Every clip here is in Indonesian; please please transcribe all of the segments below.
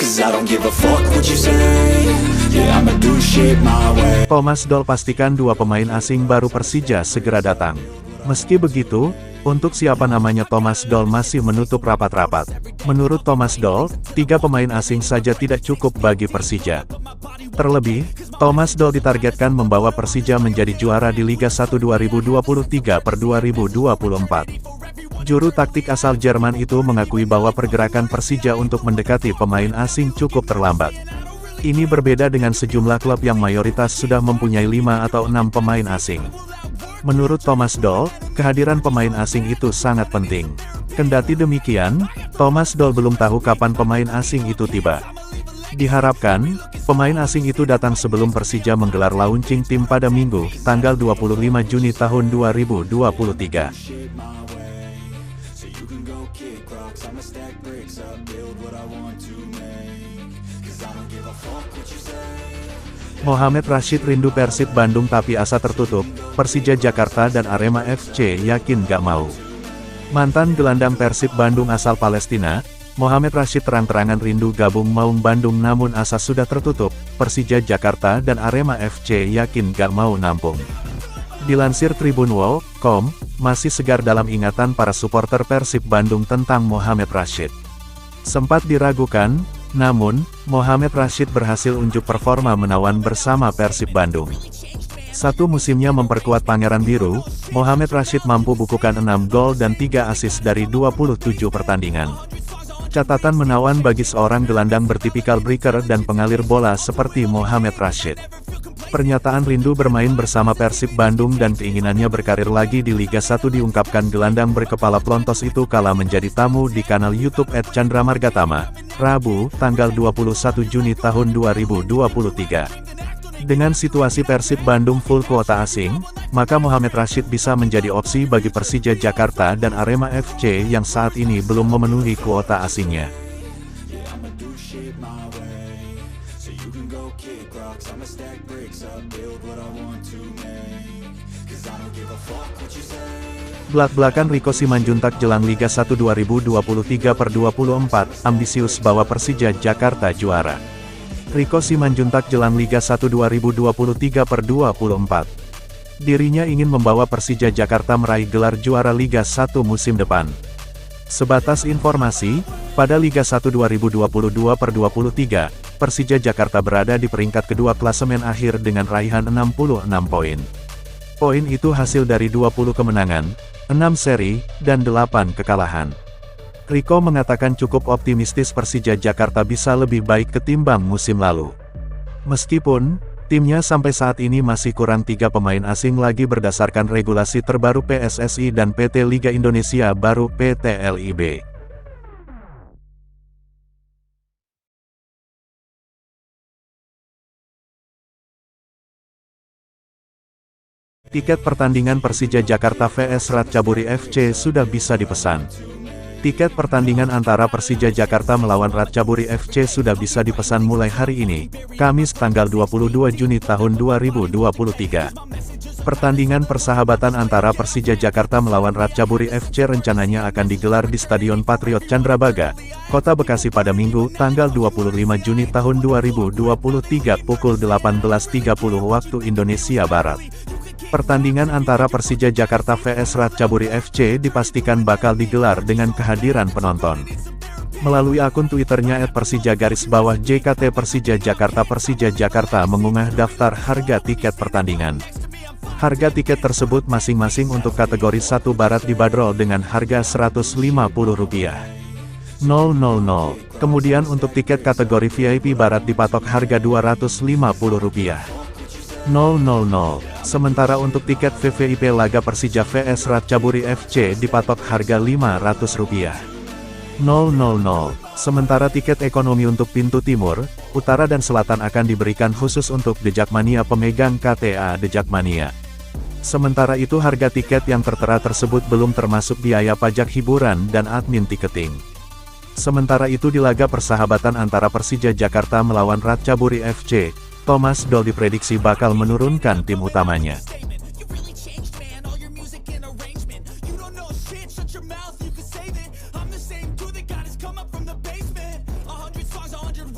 'cause I don't give a fuck what you say. Yeah, I'ma do shit my way. Thomas Doll pastikan dua pemain asing baru Persija segera datang. Meski begitu, untuk siapa namanya Thomas Doll masih menutup rapat-rapat. Menurut Thomas Doll, 3 pemain asing saja tidak cukup bagi Persija. Terlebih, Thomas Doll ditargetkan membawa Persija menjadi juara di Liga 1 2023/2024. Juru taktik asal Jerman itu mengakui bahwa pergerakan Persija untuk mendekati pemain asing cukup terlambat. Ini berbeda dengan sejumlah klub yang mayoritas sudah mempunyai 5 atau 6 pemain asing. Menurut Thomas Doll, kehadiran pemain asing itu sangat penting. Kendati demikian, Thomas Doll belum tahu kapan pemain asing itu tiba. Diharapkan, pemain asing itu datang sebelum Persija menggelar launching tim pada Minggu, tanggal 25 Juni tahun 2023. Mohamed Rashid rindu Persib Bandung tapi asa tertutup, Persija Jakarta dan Arema FC yakin gak mau. Mantan gelandang Persib Bandung asal Palestina, Mohamed Rashid terang-terangan rindu gabung Maung Bandung namun asa sudah tertutup, Persija Jakarta dan Arema FC yakin gak mau nampung. Dilansir Tribunwall.com, masih segar dalam ingatan para supporter Persib Bandung tentang Mohamed Rashid. Sempat diragukan, namun, Mohamed Rashid berhasil unjuk performa menawan bersama Persib Bandung. Satu musimnya memperkuat Pangeran Biru, Mohamed Rashid mampu bukukan 6 gol dan 3 assist dari 27 pertandingan. Catatan menawan bagi seorang gelandang bertipikal breaker dan pengalir bola seperti Mohamed Rashid. Pernyataan rindu bermain bersama Persib Bandung dan keinginannya berkarir lagi di Liga 1 diungkapkan gelandang berkepala plontos itu kala menjadi tamu di kanal YouTube @candramargatama, Rabu, tanggal 21 Juni tahun 2023. Dengan situasi Persib Bandung full kuota asing, maka Mohamed Rashid bisa menjadi opsi bagi Persija Jakarta dan Arema FC yang saat ini belum memenuhi kuota asingnya. Belak-belakan Rico Simanjuntak jelang Liga 1 2023/24, ambisius bawa Persija Jakarta juara. Rico Simanjuntak jelang Liga 1 2023/24. Dirinya ingin membawa Persija Jakarta meraih gelar juara Liga 1 musim depan. Sebatas informasi, pada Liga 1 2022/23, Persija Jakarta berada di peringkat kedua klasemen akhir dengan raihan 66 poin. Poin itu hasil dari 20 kemenangan, 6 seri, dan 8 kekalahan. Rico mengatakan cukup optimistis Persija Jakarta bisa lebih baik ketimbang musim lalu. Meskipun, timnya sampai saat ini masih kurang 3 pemain asing lagi berdasarkan regulasi terbaru PSSI dan PT Liga Indonesia baru PT LIB. Tiket pertandingan Persija Jakarta vs Ratchaburi FC sudah bisa dipesan. Tiket pertandingan antara Persija Jakarta melawan Ratchaburi FC sudah bisa dipesan mulai hari ini, Kamis tanggal 22 Juni tahun 2023. Pertandingan persahabatan antara Persija Jakarta melawan Ratchaburi FC rencananya akan digelar di Stadion Patriot Candrabaga, Kota Bekasi pada Minggu, tanggal 25 Juni tahun 2023 pukul 18.30 waktu Indonesia Barat. Pertandingan antara Persija Jakarta vs Ratchaburi FC dipastikan bakal digelar dengan kehadiran penonton. Melalui akun Twitternya @persija_JKT Persija Jakarta mengunggah daftar harga tiket pertandingan. Harga tiket tersebut masing-masing untuk kategori 1 Barat dibanderol dengan harga Rp150.000. Kemudian untuk tiket kategori VIP Barat dipatok harga Rp250.000. Sementara untuk tiket VVIP laga Persija vs Ratchaburi FC dipatok harga Rp500. Sementara tiket ekonomi untuk pintu timur, utara dan selatan akan diberikan khusus untuk The Jakmania pemegang KTA The Jakmania. Sementara itu harga tiket yang tertera tersebut belum termasuk biaya pajak hiburan dan admin tiketing. Sementara itu di laga persahabatan antara Persija Jakarta melawan Ratchaburi FC, Thomas Doll diprediksi bakal menurunkan tim utamanya.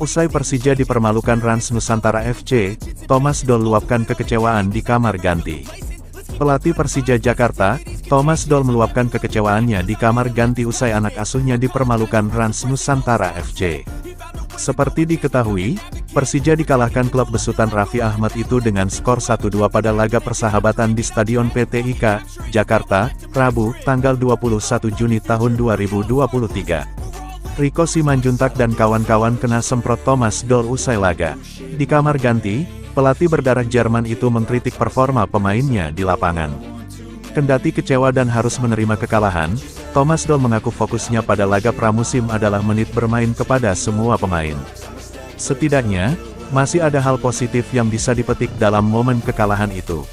Usai Persija dipermalukan Rans Nusantara FC, Thomas Doll luapkan kekecewaan di kamar ganti. Pelatih Persija Jakarta, Thomas Doll meluapkan kekecewaannya di kamar ganti usai anak asuhnya dipermalukan Rans Nusantara FC. Seperti diketahui, Persija dikalahkan klub besutan Raffi Ahmad itu dengan skor 1-2 pada laga persahabatan di Stadion PT IKA, Jakarta, Rabu, tanggal 21 Juni tahun 2023. Rico Simanjuntak dan kawan-kawan kena semprot Thomas Doll usai laga. Di kamar ganti, pelatih berdarah Jerman itu mengkritik performa pemainnya di lapangan. Kendati kecewa dan harus menerima kekalahan, Thomas Doll mengaku fokusnya pada laga pramusim adalah menit bermain kepada semua pemain. Setidaknya, masih ada hal positif yang bisa dipetik dalam momen kekalahan itu.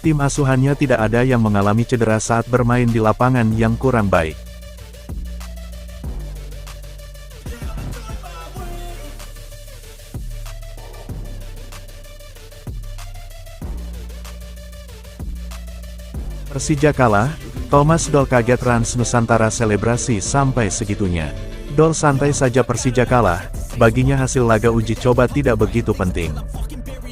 Tim asuhannya tidak ada yang mengalami cedera saat bermain di lapangan yang kurang baik. Persija kalah, Thomas Doll kaget Rans Nusantara selebrasi sampai segitunya. Doll santai saja Persija kalah, baginya hasil laga uji coba tidak begitu penting.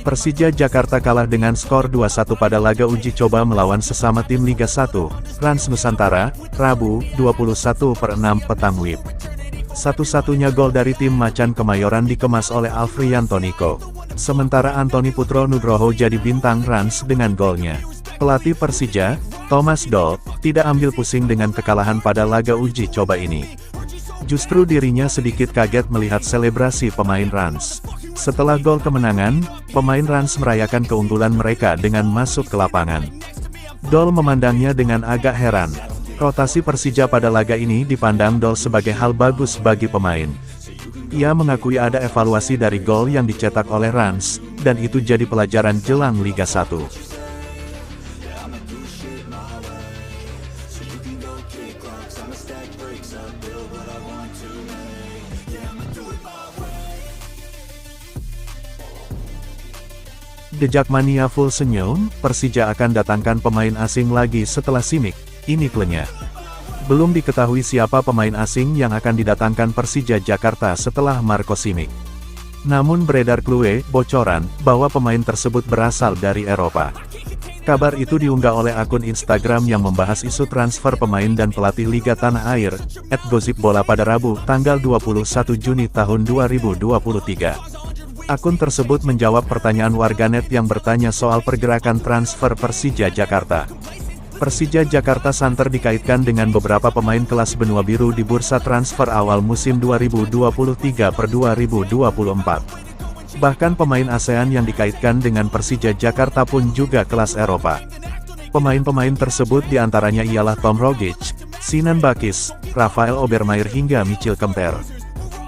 Persija Jakarta kalah dengan skor 2-1 pada laga uji coba melawan sesama tim Liga 1, Rans Nusantara, Rabu, 21/6 petang WIB. Satu-satunya gol dari tim Macan Kemayoran dikemas oleh Alfriyanto Niko. Sementara Antoni Putro Nugroho jadi bintang Rans dengan golnya. Pelatih Persija, Thomas Doll, tidak ambil pusing dengan kekalahan pada laga uji coba ini. Justru dirinya sedikit kaget melihat selebrasi pemain Rans. Setelah gol kemenangan, pemain Rans merayakan keunggulan mereka dengan masuk ke lapangan. Doll memandangnya dengan agak heran. Rotasi Persija pada laga ini dipandang Doll sebagai hal bagus bagi pemain. Ia mengakui ada evaluasi dari gol yang dicetak oleh Rans, dan itu jadi pelajaran jelang Liga 1. The Jakmania full senyum, Persija akan datangkan pemain asing lagi setelah Simic, ini klenya. Belum diketahui siapa pemain asing yang akan didatangkan Persija Jakarta setelah Marco Simic. Namun beredar clue, bocoran, bahwa pemain tersebut berasal dari Eropa. Kabar itu diunggah oleh akun Instagram yang membahas isu transfer pemain dan pelatih Liga Tanah Air, @gosipbola pada Rabu, tanggal 21 Juni tahun 2023. Akun tersebut menjawab pertanyaan warganet yang bertanya soal pergerakan transfer Persija Jakarta. Persija Jakarta santer dikaitkan dengan beberapa pemain kelas benua biru di bursa transfer awal musim 2023/2024. Bahkan pemain ASEAN yang dikaitkan dengan Persija Jakarta pun juga kelas Eropa. Pemain-pemain tersebut diantaranya ialah Tom Rogic, Sinan Bakis, Rafael Obermeier hingga Michel Kemper.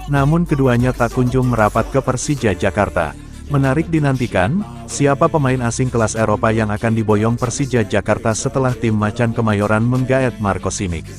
Namun keduanya tak kunjung merapat ke Persija Jakarta. Menarik dinantikan, siapa pemain asing kelas Eropa yang akan diboyong Persija Jakarta setelah tim Macan Kemayoran menggaet Marco Simic.